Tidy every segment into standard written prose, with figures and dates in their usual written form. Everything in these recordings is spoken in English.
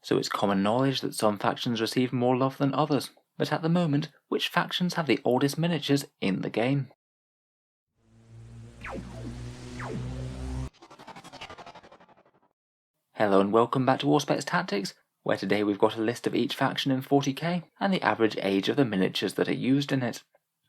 so it's common knowledge that some factions receive more love than others. But at the moment, which factions have the oldest miniatures in the game? Hello and welcome back to Auspex Tactics, where today we've got a list of each faction in 40k and the average age of the miniatures that are used in it.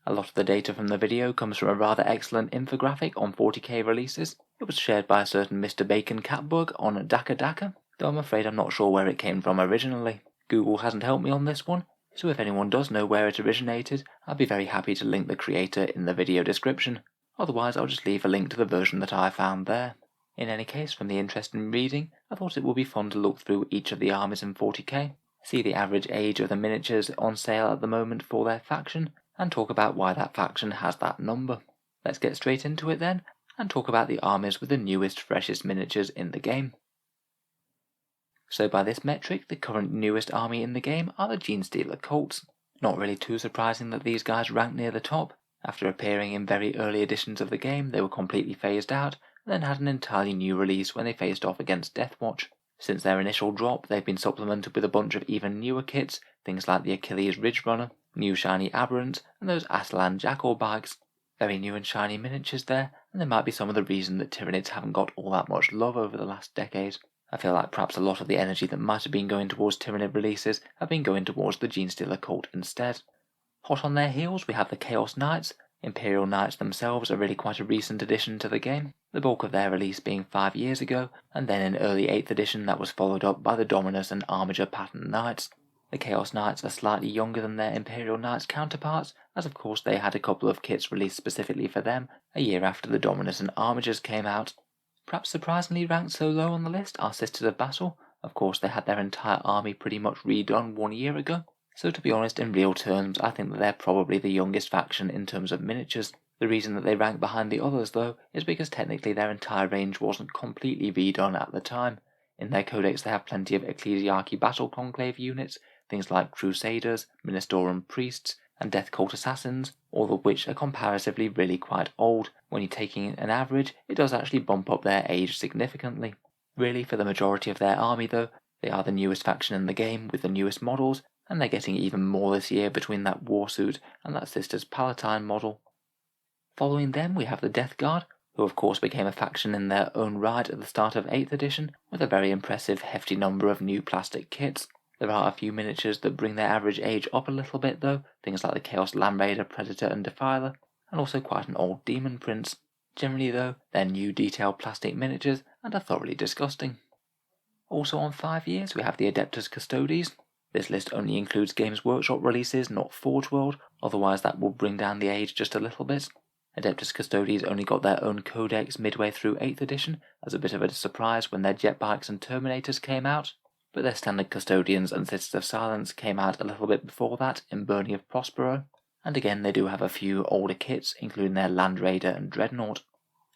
A lot of the data from the video comes from a rather excellent infographic on 40k releases. It was shared by a certain Mr. Bacon Catbug on Daka, though I'm afraid I'm not sure where it came from originally. Google hasn't helped me on this one, so if anyone does know where it originated, I'd be very happy to link the creator in the video description. Otherwise I'll just leave a link to the version that I found there. In any case, from the interest in reading, I thought it would be fun to look through each of the armies in 40k, see the average age of the miniatures on sale at the moment for their faction, and talk about why that faction has that number. Let's get straight into it then, and talk about the armies with the newest, freshest miniatures in the game. So by this metric, the current newest army in the game are the Genestealer Cults. Not really too surprising that these guys rank near the top. After appearing in very early editions of the game, they were completely phased out, and then had an entirely new release when they faced off against Deathwatch. Since their initial drop, they've been supplemented with a bunch of even newer kits, things like the Achilles Ridge Runner, new shiny Aberrants, and those Aslan Jackal bags. Very new and shiny miniatures there, and they might be some of the reason that Tyranids haven't got all that much love over the last decade. I feel like perhaps a lot of the energy that might have been going towards Tyranid releases have been going towards the Genestealer Cult instead. Hot on their heels we have the Chaos Knights. Imperial Knights themselves are really quite a recent addition to the game, the bulk of their release being 5 years ago, and then in early 8th edition that was followed up by the Dominus and Armiger pattern Knights. The Chaos Knights are slightly younger than their Imperial Knights counterparts, as of course they had a couple of kits released specifically for them a year after the Dominus and Armigers came out. Perhaps surprisingly ranked so low on the list are Sisters of Battle. Of course they had their entire army pretty much redone 1 year ago, so to be honest, in real terms I think that they're probably the youngest faction in terms of miniatures. The reason that they rank behind the others though is because technically their entire range wasn't completely redone at the time. In their codex they have plenty of Ecclesiarchy Battle Conclave units, things like Crusaders, Ministorum Priests, and Death Cult Assassins, all of which are comparatively really quite old. When you're taking an average, it does actually bump up their age significantly. Really, for the majority of their army though, they are the newest faction in the game with the newest models, and they're getting even more this year between that Warsuit and that Sisters Palatine model. Following them we have the Death Guard, who of course became a faction in their own right at the start of 8th edition, with a very impressive hefty number of new plastic kits. There are a few miniatures that bring their average age up a little bit though, things like the Chaos Land Raider, Predator and Defiler, and also quite an old Demon Prince. Generally though, they're new detailed plastic miniatures and are thoroughly disgusting. Also on 5 years we have the Adeptus Custodes. This list only includes Games Workshop releases, not Forge World, otherwise that will bring down the age just a little bit. Adeptus Custodes only got their own codex midway through 8th edition, as a bit of a surprise when their Jetbikes and Terminators came out, but their standard Custodians and Sisters of Silence came out a little bit before that in Burning of Prospero, and again they do have a few older kits, including their Land Raider and Dreadnought.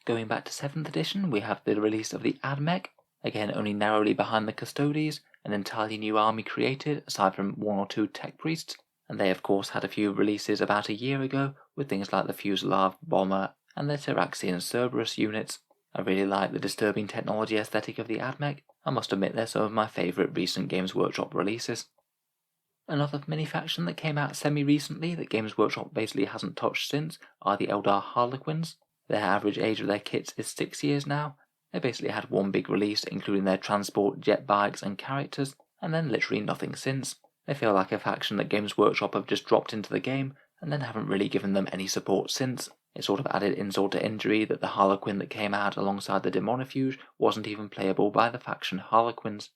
Going back to 7th edition, we have the release of the Admech, again only narrowly behind the Custodes, an entirely new army created aside from 1 or 2 Tech Priests, and they of course had a few releases about a year ago with things like the Fuselav, Bomber, and the Teraxian Cerberus units. I really like the disturbing technology aesthetic of the Admech. I must admit they're some of my favourite recent Games Workshop releases. Another mini-faction that came out semi-recently that Games Workshop basically hasn't touched since are the Eldar Harlequins. Their average age of their kits is 6 years now. They basically had one big release including their transport, jet bikes and characters, and then literally nothing since. They feel like a faction that Games Workshop have just dropped into the game and then haven't really given them any support since. It sort of added insult to injury that the Harlequin that came out alongside the Demonifuge wasn't even playable by the faction Harlequins.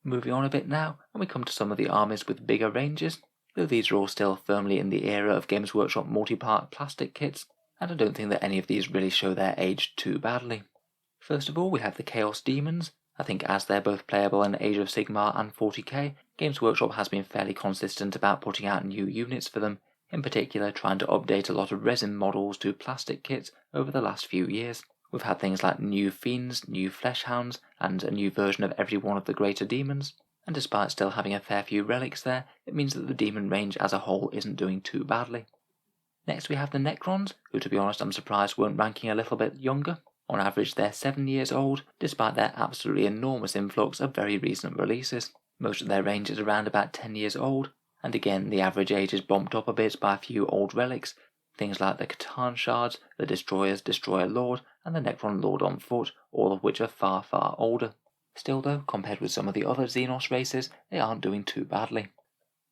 Moving on a bit now, and we come to some of the armies with bigger ranges, though these are all still firmly in the era of Games Workshop multi-part plastic kits, and I don't think that any of these really show their age too badly. First of all we have the Chaos Demons. I think as they're both playable in Age of Sigmar and 40k, Games Workshop has been fairly consistent about putting out new units for them, in particular trying to update a lot of resin models to plastic kits over the last few years. We've had things like new Fiends, new Fleshhounds, and a new version of every one of the greater demons, and despite still having a fair few relics there, it means that the demon range as a whole isn't doing too badly. Next we have the Necrons, who to be honest I'm surprised weren't ranking a little bit younger. On average they're 7 years old, despite their absolutely enormous influx of very recent releases. Most of their range is around about 10 years old, and again the average age is bumped up a bit by a few old relics, things like the Catan Shards, the Destroyer's Destroyer Lord, and the Necron Lord on foot, all of which are far, far older. Still though, compared with some of the other Xenos races, they aren't doing too badly.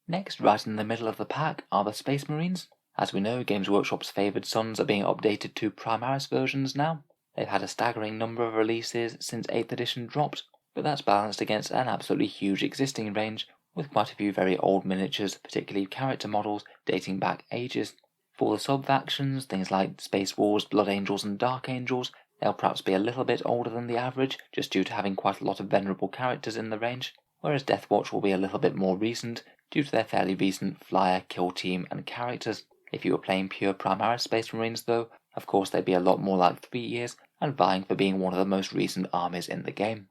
Next, right in the middle of the pack, are the Space Marines. As we know, Games Workshop's favoured sons are being updated to Primaris versions now. They've had a staggering number of releases since 8th edition dropped, but that's balanced against an absolutely huge existing range, with quite a few very old miniatures, particularly character models, dating back ages. For the sub-factions, things like Space Wolves, Blood Angels and Dark Angels, they'll perhaps be a little bit older than the average, just due to having quite a lot of venerable characters in the range, whereas Deathwatch will be a little bit more recent, due to their fairly recent flyer, kill team and characters. If you were playing pure Primaris Space Marines though, of course they'd be a lot more like 3 years, and vying for being one of the most recent armies in the game.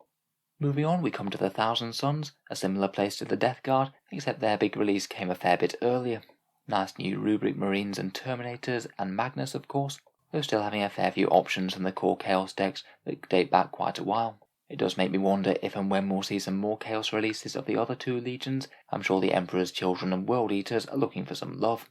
Moving on, we come to the Thousand Sons, a similar place to the Death Guard, except their big release came a fair bit earlier. Nice new Rubric Marines and Terminators, and Magnus of course, though still having a fair few options from the core Chaos decks that date back quite a while. It does make me wonder if and when we'll see some more Chaos releases of the other two legions. I'm sure the Emperor's Children and World Eaters are looking for some love.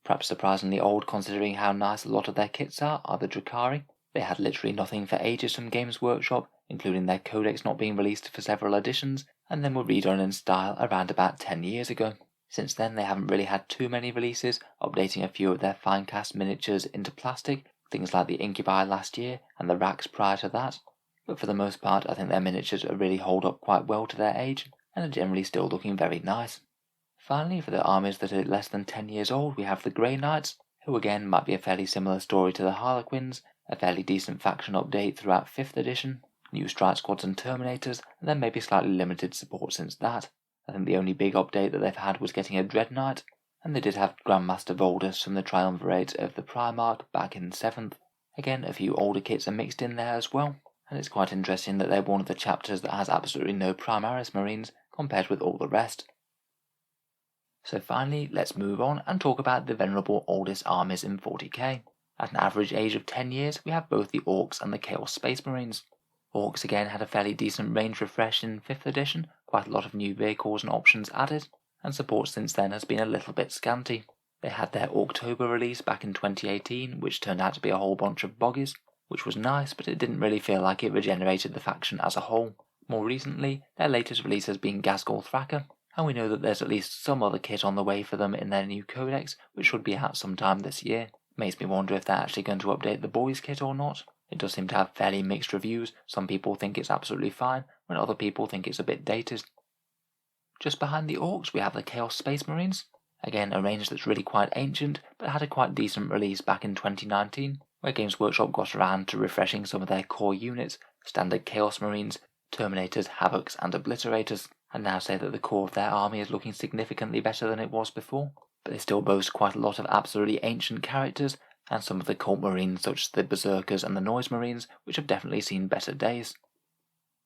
Perhaps surprisingly old considering how nice a lot of their kits are the Drukhari. They had literally nothing for ages from Games Workshop, including their codex not being released for several editions, and then were redone in style around about 10 years ago. Since then they haven't really had too many releases, updating a few of their fine cast miniatures into plastic, things like the Incubi last year and the Racks prior to that, but for the most part I think their miniatures really hold up quite well to their age, and are generally still looking very nice. Finally, for the armies that are less than 10 years old, we have the Grey Knights, who again might be a fairly similar story to the Harlequins, a fairly decent faction update throughout 5th edition, new Strike Squads and Terminators, and then maybe slightly limited support since that. I think the only big update that they've had was getting a Dread Knight, and they did have Grandmaster Voldus from the Triumvirate of the Primarch back in 7th. Again, a few older kits are mixed in there as well, and it's quite interesting that they're one of the chapters that has absolutely no Primaris Marines compared with all the rest. So finally, let's move on and talk about the venerable oldest armies in 40k. At an average age of 10 years, we have both the Orcs and the Chaos Space Marines. Orcs again had a fairly decent range refresh in 5th edition, quite a lot of new vehicles and options added, and support since then has been a little bit scanty. They had their October release back in 2018, which turned out to be a whole bunch of buggies, which was nice, but it didn't really feel like it regenerated the faction as a whole. More recently, their latest release has been Ghazghkull Thraka, and we know that there's at least some other kit on the way for them in their new codex, which should be out sometime this year. Makes me wonder if they're actually going to update the boys kit or not. It does seem to have fairly mixed reviews. Some people think it's absolutely fine, when other people think it's a bit dated. Just behind the Orcs we have the Chaos Space Marines. Again, a range that's really quite ancient, but had a quite decent release back in 2019, where Games Workshop got around to refreshing some of their core units, standard Chaos Marines, Terminators, Havocs and Obliterators, and now say that the core of their army is looking significantly better than it was before, but they still boast quite a lot of absolutely ancient characters, and some of the cult marines such as the Berserkers and the Noise Marines, which have definitely seen better days.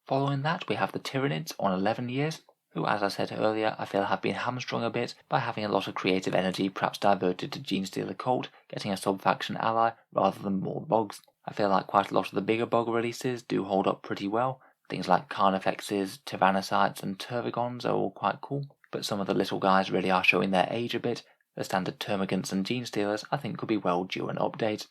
Following that we have the Tyranids on 11 years, who as I said earlier I feel have been hamstrung a bit by having a lot of creative energy perhaps diverted to Genestealer Cult, getting a sub-faction ally rather than more bugs. I feel like quite a lot of the bigger bug releases do hold up pretty well. Things like Carnifexes, Tyrannocytes and Tervigons are all quite cool, but some of the little guys really are showing their age a bit. The standard Termagants and Genestealers I think could be well due an update.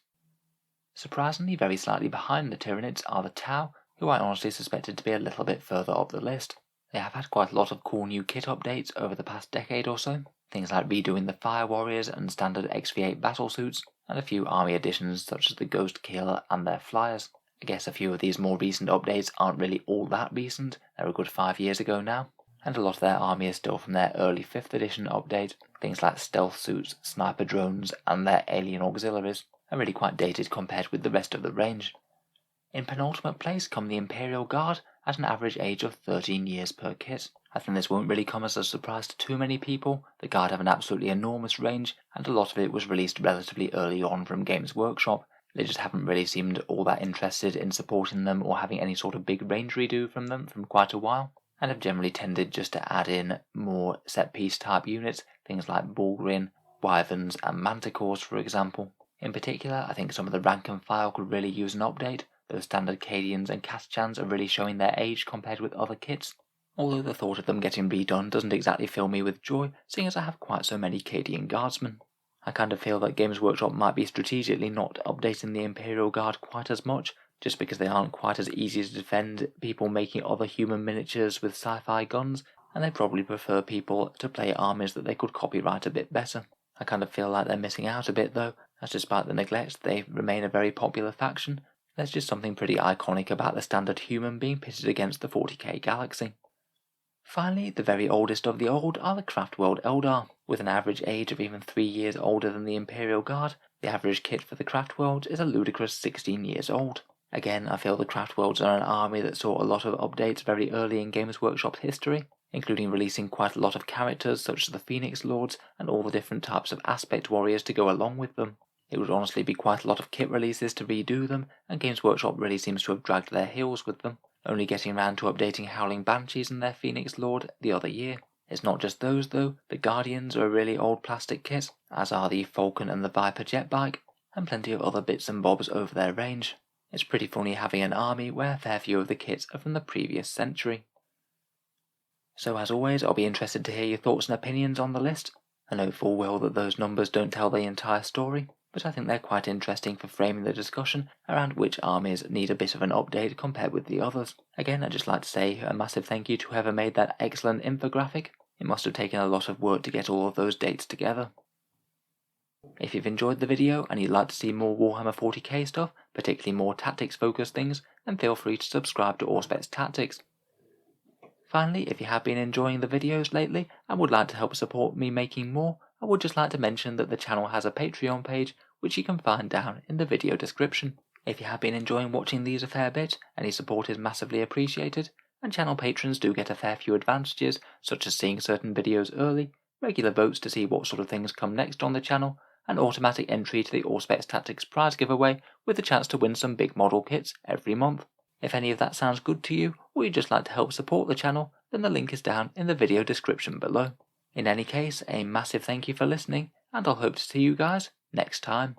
Surprisingly, very slightly behind the Tyranids are the Tau, who I honestly suspected to be a little bit further up the list. They have had quite a lot of cool new kit updates over the past decade or so, things like redoing the Fire Warriors and standard XV8 battlesuits, and a few army additions such as the Ghost Killer and their Flyers. I guess a few of these more recent updates aren't really all that recent, they're a good 5 years ago now, and a lot of their army is still from their early 5th edition update. Things like stealth suits, sniper drones and their alien auxiliaries are really quite dated compared with the rest of the range. In penultimate place come the Imperial Guard at an average age of 13 years per kit. I think this won't really come as a surprise to too many people. The Guard have an absolutely enormous range, and a lot of it was released relatively early on from Games Workshop. They just haven't really seemed all that interested in supporting them or having any sort of big range redo from them from quite a while, and have generally tended just to add in more set-piece type units, things like Bullgrin, Wyverns and Manticores for example. In particular, I think some of the rank and file could really use an update, those standard Cadians and Kaschans are really showing their age compared with other kits, although the thought of them getting redone doesn't exactly fill me with joy, seeing as I have quite so many Cadian Guardsmen. I kind of feel that Games Workshop might be strategically not updating the Imperial Guard quite as much, just because they aren't quite as easy to defend people making other human miniatures with sci-fi guns, and they probably prefer people to play armies that they could copyright a bit better. I kind of feel like they're missing out a bit though, as despite the neglect, they remain a very popular faction. There's just something pretty iconic about the standard human being pitted against the 40k galaxy. Finally, the very oldest of the old are the Craftworld Eldar. With an average age of even 3 years older than the Imperial Guard, the average kit for the Craftworlds is a ludicrous 16 years old. Again, I feel the Craftworlds are an army that saw a lot of updates very early in Games Workshop's history, including releasing quite a lot of characters such as the Phoenix Lords and all the different types of aspect warriors to go along with them. It would honestly be quite a lot of kit releases to redo them, and Games Workshop really seems to have dragged their heels with them, only getting around to updating Howling Banshees and their Phoenix Lord the other year. It's not just those though, the Guardians are a really old plastic kit, as are the Falcon and the Viper jet bike, and plenty of other bits and bobs over their range. It's pretty funny having an army where a fair few of the kits are from the previous century. So as always, I'll be interested to hear your thoughts and opinions on the list. I know full well that those numbers don't tell the entire story, but I think they're quite interesting for framing the discussion around which armies need a bit of an update compared with the others. Again, I'd just like to say a massive thank you to whoever made that excellent infographic. It must have taken a lot of work to get all of those dates together. If you've enjoyed the video and you'd like to see more Warhammer 40k stuff, particularly more tactics focused things, then feel free to subscribe to Auspex Tactics. Finally, if you have been enjoying the videos lately and would like to help support me making more, I would just like to mention that the channel has a Patreon page which you can find down in the video description. If you have been enjoying watching these a fair bit, any support is massively appreciated, and channel patrons do get a fair few advantages such as seeing certain videos early, regular votes to see what sort of things come next on the channel, and automatic entry to the Auspex Tactics prize giveaway with the chance to win some big model kits every month. If any of that sounds good to you, or you'd just like to help support the channel, then the link is down in the video description below. In any case, a massive thank you for listening, and I'll hope to see you guys next time.